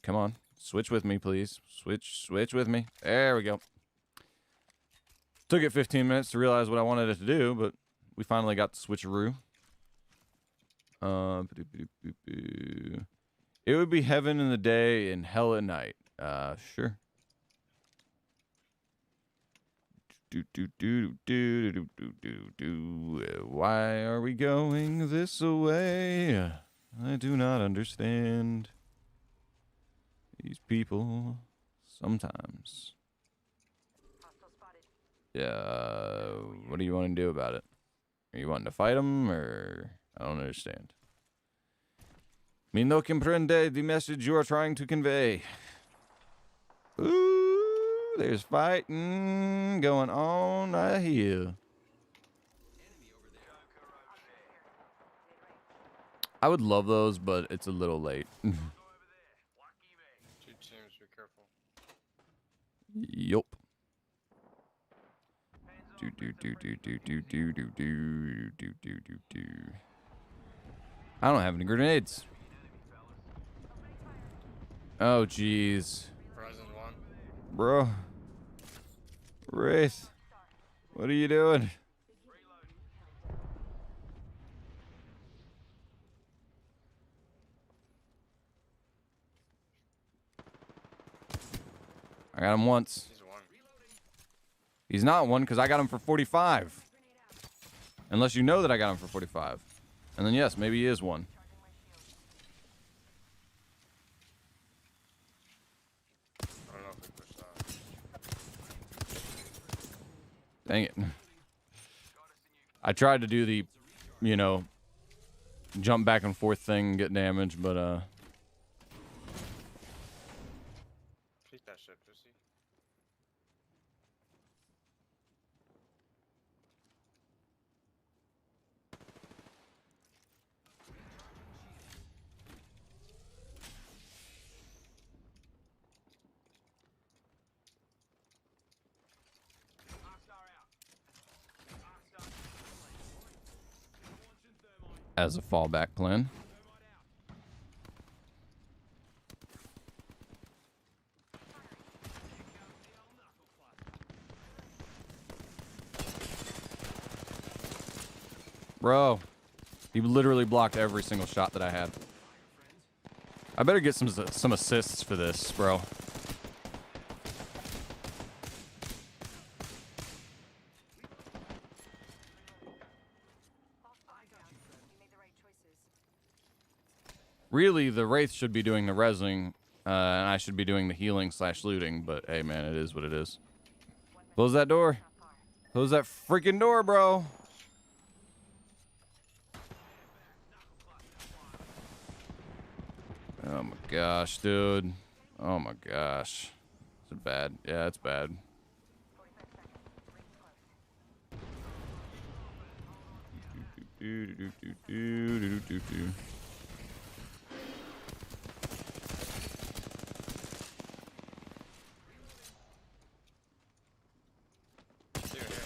Come on, switch with me, please. Switch with me. There we go. Took it 15 minutes to realize what I wanted it to do, but we finally got the switcheroo. It would be heaven in the day and hell at night. Sure. Why are we going this way? I do not understand these people sometimes. Yeah, what do you want to do about it? Are you wanting to fight them, or I don't understand. Mi no comprende the message you are trying to convey. Ooh, there's fighting going on right here. I would love those, but it's a little late. 2 teams, be careful. Yup. I don't have any grenades. Oh, jeez. Horizon 1. Bro. Wraith. What are you doing? I got him once. He's 1. He's not one because I got him for 45. Unless you know that I got him for 45. And then yes, maybe he is one. I don't know if we pushed that. Dang it. I tried to do the, jump back and forth thing and get damage, but Peek that shit, pussy. as a fallback plan. Bro, he literally blocked every single shot that I had. I better get some assists for this, bro. Really, the Wraith should be doing the rezzing, and I should be doing the healing / looting, but hey, man, it is what it is. Close that door. Close that freaking door, bro. Oh my gosh, dude. Oh my gosh. Is it bad? Yeah, it's bad.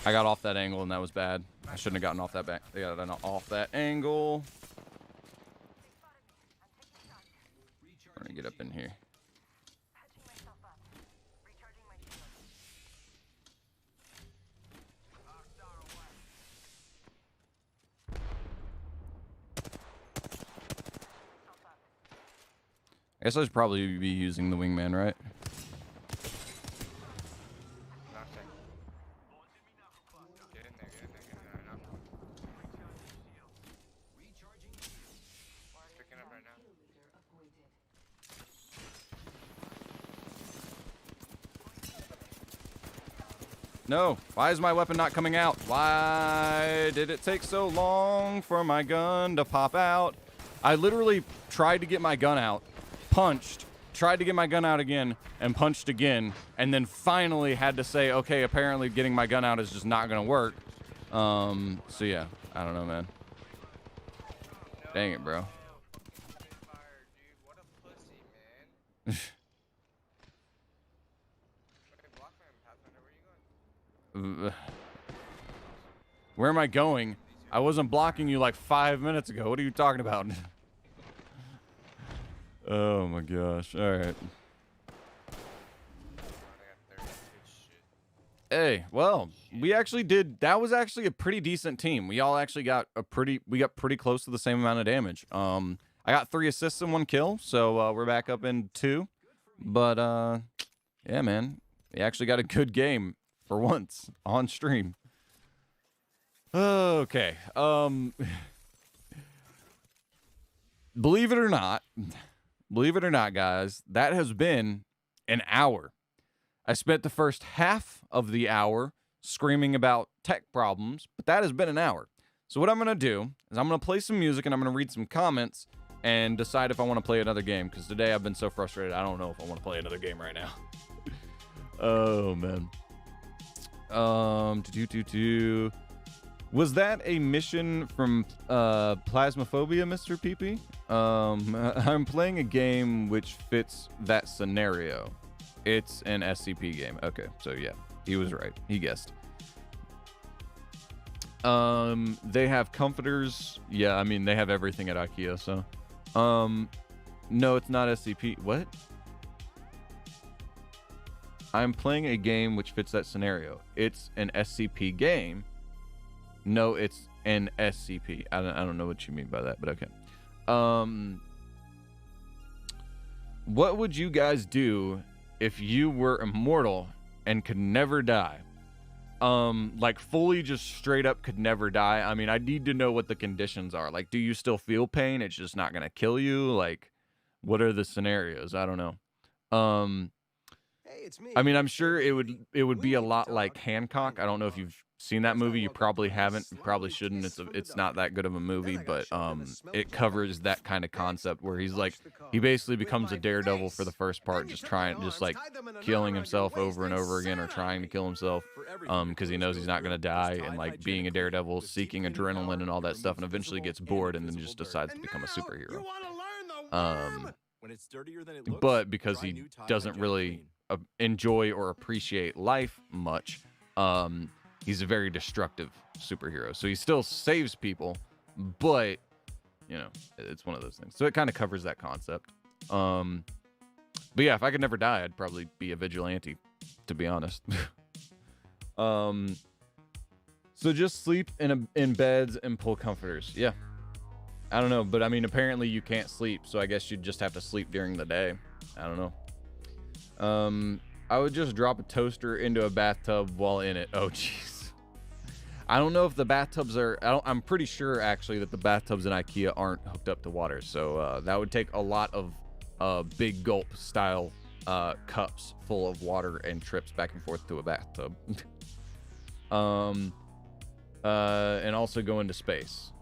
I got off that angle and that was bad. I shouldn't have gotten off that back. They got off that angle. I'm gonna get up in here. I guess I should probably be using the wingman, right? Nothing. Get in there, get in there, get in there. No. Picking up right now. No. Why is my weapon not coming out? Why did it take so long for my gun to pop out? I literally tried to get my gun out, punched, tried to get my gun out again, and punched again, and then finally had to say, okay, apparently getting my gun out is just not gonna work. So yeah, I don't know, man. Dang it, bro. Fire, dude. What a pussy, man. Hey, block him, Pathfinder. Where you going? Where am I going? I wasn't blocking you like 5 minutes ago. What are you talking about? Oh my gosh. All right. Hey, well, we actually did. That was actually a pretty decent team. We all actually got we got pretty close to the same amount of damage. I got 3 assists and 1 kill, so we're back up in 2. But yeah, man, we actually got a good game for once on stream. Okay. Believe it or not, guys, that has been an hour. I spent the first half of the hour screaming about tech problems, but that has been an hour. So what I'm going to do is I'm going to play some music and I'm going to read some comments and decide if I want to play another game, because today I've been so frustrated. I don't know if I want to play another game right now. Oh, man. Was that a mission from Plasmophobia, Mr. PP? I'm playing a game which fits that scenario. It's an SCP game. Okay, so yeah, he was right. He guessed. They have comforters. Yeah, I mean, they have everything at IKEA, so. No, it's not SCP. What? I'm playing a game which fits that scenario. It's an SCP game. No, it's an SCP. I don't know what you mean by that, but okay. What would you guys do if you were immortal and could never die? Like fully just straight up could never die. I mean, I need to know what the conditions are. Like, do you still feel pain? It's just not gonna kill you? Like, what are the scenarios? I don't know. Hey, it's me. I mean, I'm sure it would be a lot like Hancock. I don't know if you've seen that movie. You probably haven't. You probably shouldn't. It's not that good of a movie, but it covers that kind of concept where he's like, he basically becomes a daredevil for the first part, just like killing himself over and over again, or trying to kill himself, because he knows he's not gonna die, and like being a daredevil, seeking adrenaline and all that stuff, and eventually gets bored and then just decides to become a superhero. But because he doesn't really enjoy or appreciate life much, he's a very destructive superhero. So he still saves people, but you know, it's one of those things. So it kind of covers that concept. But yeah, if I could never die, I'd probably be a vigilante, to be honest. So just sleep in beds and pull comforters. Yeah, I don't know, but I mean, apparently you can't sleep, so I guess you'd just have to sleep during the day. I don't know. I would just drop a toaster into a bathtub while in it. Oh, jeez. I don't know if the bathtubs are. I'm pretty sure actually that the bathtubs in IKEA aren't hooked up to water. So that would take a lot of big gulp style cups full of water and trips back and forth to a bathtub. And also go into space.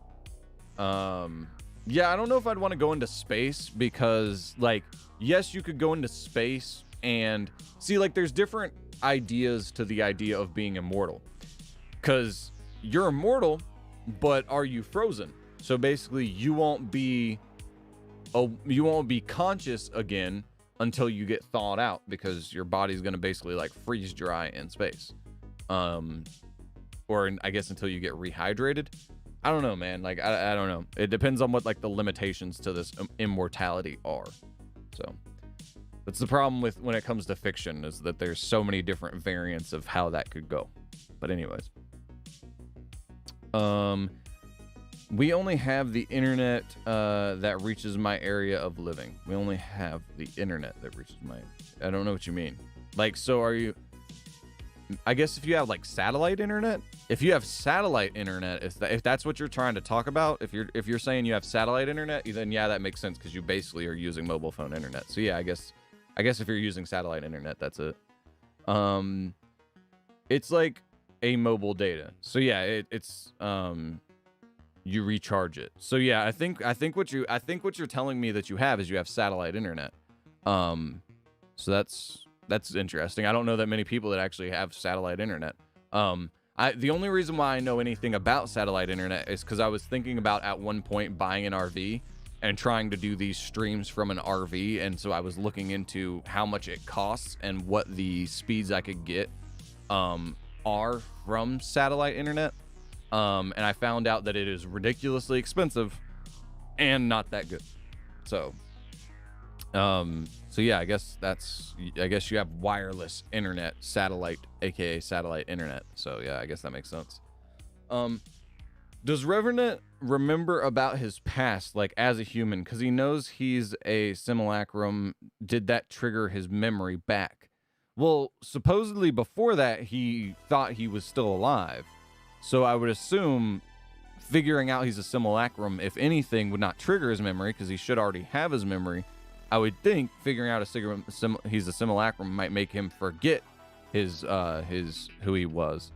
Yeah, I don't know if I'd want to go into space because, like, yes, you could go into space and see, like, there's different ideas to the idea of being immortal. Because you're immortal, but are you frozen? So basically, you won't be conscious again until you get thawed out because your body's gonna basically like freeze dry in space. Or I guess until you get rehydrated. I don't know, man. Like I don't know. It depends on what like the limitations to this immortality are. So that's the problem with when it comes to fiction is that there's so many different variants of how that could go. But anyways. We only have the internet that reaches my area of living. We only have the internet that reaches my. I don't know what you mean. Like, so are you? I guess if you have like satellite internet, if you have satellite internet, if that's what you're trying to talk about, if you're saying you have satellite internet, then yeah, that makes sense because you basically are using mobile phone internet. So yeah, I guess if you're using satellite internet, that's it. It's like a mobile data. So yeah, it's you recharge it. So yeah, I think what you're telling me that you have is you have satellite internet. So that's interesting. I don't know that many people that actually have satellite internet. The only reason why I know anything about satellite internet is because I was thinking about at one point buying an RV and trying to do these streams from an RV, and so I was looking into how much it costs and what the speeds I could get are from satellite internet. And I found out that it is ridiculously expensive and not that good. So yeah, I guess you have wireless internet, satellite, aka satellite internet. So yeah, I guess that makes sense. Does Revenant remember about his past, like as a human? Because he knows he's a simulacrum. Did that trigger his memory back? Well, supposedly before that, he thought he was still alive. So I would assume figuring out he's a simulacrum, if anything, would not trigger his memory because he should already have his memory. I would think figuring out he's a simulacrum might make him forget his who he was.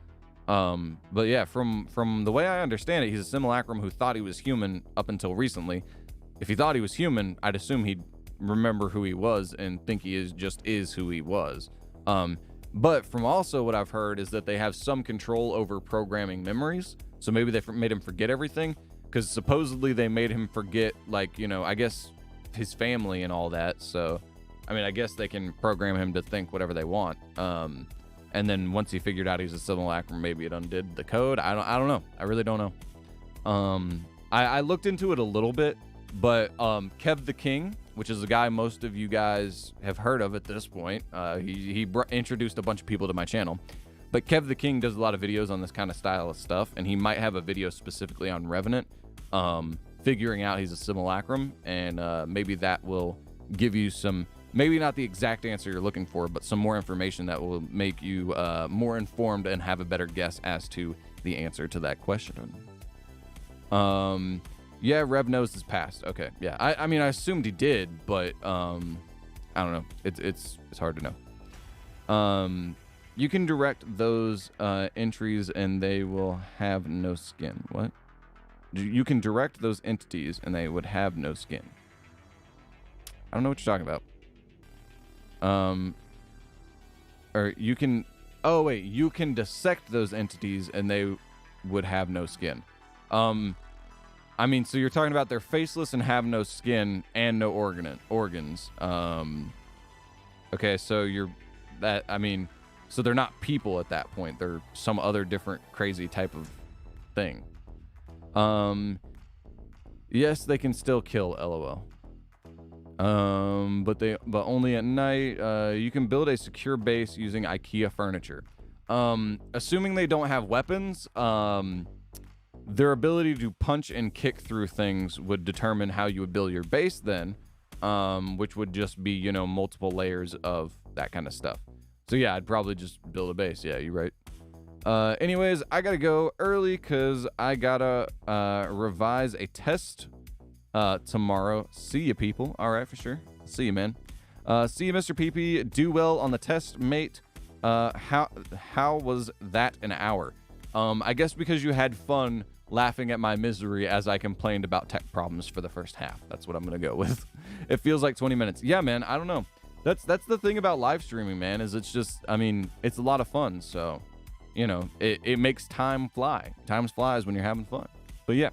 But yeah, from the way I understand it, he's a simulacrum who thought he was human up until recently. If he thought he was human, I'd assume he'd remember who he was and think he is who he was. But from also what I've heard is that they have some control over programming memories. So maybe they made him forget everything because supposedly they made him forget, like, you know, I guess his family and all that. So, I mean, I guess they can program him to think whatever they want. And then once he figured out he's a simulacrum, maybe it undid the code. I don't know. I really don't know. I looked into it a little bit, but Kev the King, which is a guy most of you guys have heard of at this point. He introduced a bunch of people to my channel. But Kev the King does a lot of videos on this kind of style of stuff, and he might have a video specifically on Revenant, figuring out he's a simulacrum, and maybe that will give you some, maybe not the exact answer you're looking for, but some more information that will make you more informed and have a better guess as to the answer to that question. Yeah, Rev knows his past. Okay, yeah. I mean, I assumed he did, but I don't know. It's hard to know. You can direct those entries, and they will have no skin. What? You can direct those entities, and they would have no skin. I don't know what you're talking about. Or you can. Oh wait, you can dissect those entities, and they would have no skin. I mean, so you're talking about they're faceless and have no skin and no organs. Okay, so so they're not people at that point. They're some other different crazy type of thing. Yes, they can still kill, LOL. But only at night. You can build a secure base using IKEA furniture. Assuming they don't have weapons, their ability to punch and kick through things would determine how you would build your base then, which would just be, you know, multiple layers of that kind of stuff. So yeah, I'd probably just build a base. Yeah, you're right. Anyways, I gotta go early because I gotta revise a test tomorrow. See you, people. All right, for sure. See you, man. See you, Mr. PP. Do well on the test, mate. How was that an hour? I guess because you had fun laughing at my misery as I complained about tech problems for the first half. That's what I'm gonna go with. It feels like 20 minutes. Yeah, man. I don't know. That's the thing about live streaming, man. Is it's just, I mean, it's a lot of fun. So, you know, it makes time fly. Time flies when you're having fun. But yeah.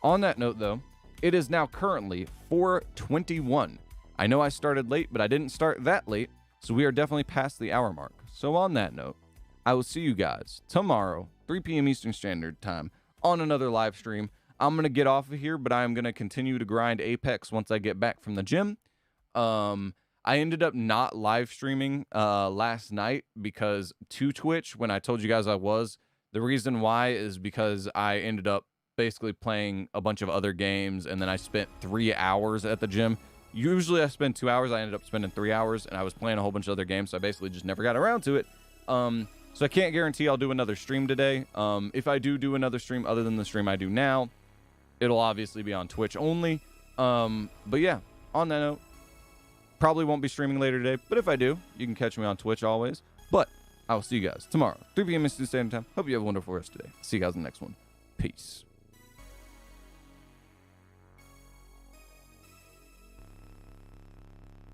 On that note, though, it is now currently 4:21. I know I started late, but I didn't start that late, so we are definitely past the hour mark. So on that note, I will see you guys tomorrow, 3 p.m. Eastern Standard Time, on another live stream. I'm going to get off of here, but I am going to continue to grind Apex once I get back from the gym. I ended up not live streaming last night because to Twitch, when I told you guys I was, the reason why is because I ended up basically playing a bunch of other games, and then I spent 3 hours at the gym. Usually I spend 2 hours. I ended up spending 3 hours, and I was playing a whole bunch of other games, so I basically just never got around to it. So I can't guarantee I'll do another stream today. If I do another stream other than the stream I do now, it'll obviously be on Twitch only. But yeah, on that note, probably won't be streaming later today, but if I do, you can catch me on Twitch always. But I will see you guys tomorrow, 3 p.m. Eastern Standard Time. Hope you have a wonderful rest today. See you guys in the next one. Peace.